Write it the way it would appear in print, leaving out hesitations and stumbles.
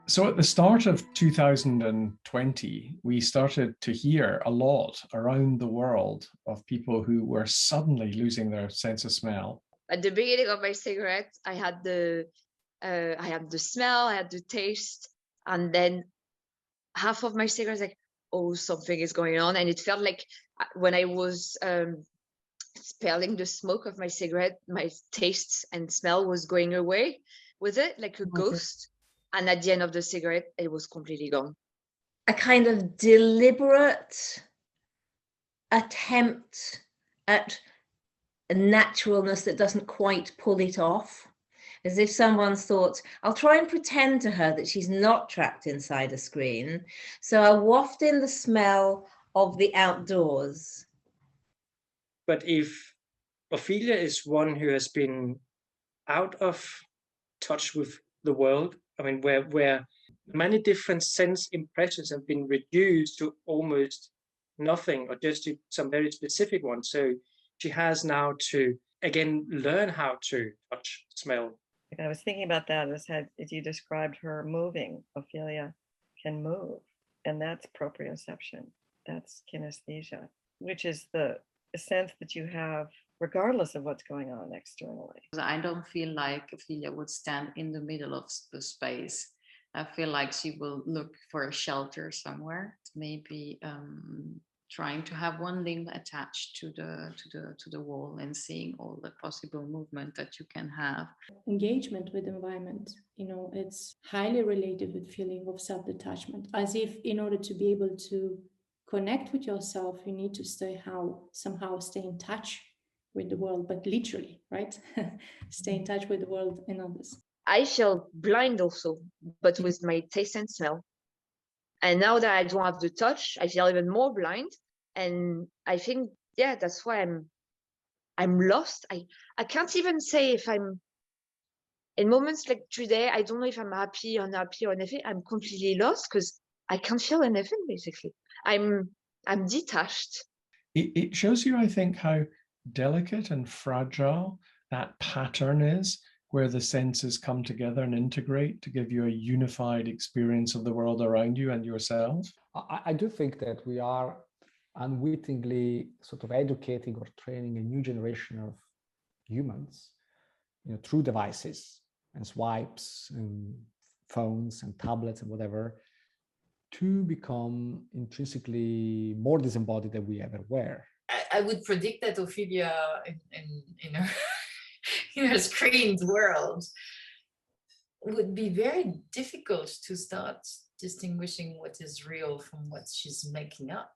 So at the start of 2020, we started to hear a lot around the world of people who were suddenly losing their sense of smell. At the beginning of my cigarette, I had the smell, I had the taste, and then half of my cigarette like, oh, something is going on, and it felt like when I was expelling the smoke of my cigarette, my taste and smell was going away with it like a Okay. ghost. And at the end of the cigarette, it was completely gone. A kind of deliberate attempt at a naturalness that doesn't quite pull it off, as if someone's thought, I'll try and pretend to her that she's not trapped inside a screen, so I'll waft in the smell of the outdoors. But if Ophelia is one who has been out of touch with the world, I mean, where many different sense impressions have been reduced to almost nothing or just to some very specific ones. So she has now to, again, learn how to touch, smell. I was thinking about that as you described her moving. Ophelia can move, and that's proprioception. That's kinesthesia, which is the sense that you have regardless of what's going on externally. I don't feel like Ophelia would stand in the middle of the space. I feel like she will look for a shelter somewhere, maybe trying to have one limb attached to the wall and seeing all the possible movement that you can have. Engagement with environment, it's highly related with feeling of self-detachment, as if in order to be able to connect with yourself, you need to somehow stay in touch with the world, but literally, right? Stay in touch with the world and others. I feel blind also, but with my taste and smell. And now that I don't have the touch, I feel even more blind. And I think, yeah, that's why I'm lost. I can't even say if I'm in moments like today, I don't know if I'm happy, unhappy, or anything. I'm completely lost because I can't feel anything basically. I'm detached. It shows you, I think, how delicate and fragile that pattern is, where the senses come together and integrate to give you a unified experience of the world around you and yourself. I do think that we are unwittingly sort of educating or training a new generation of humans, through devices and swipes and phones and tablets and whatever, to become intrinsically more disembodied than we ever were. I would predict that Ophelia in her in her screened world would be very difficult to start distinguishing what is real from what she's making up.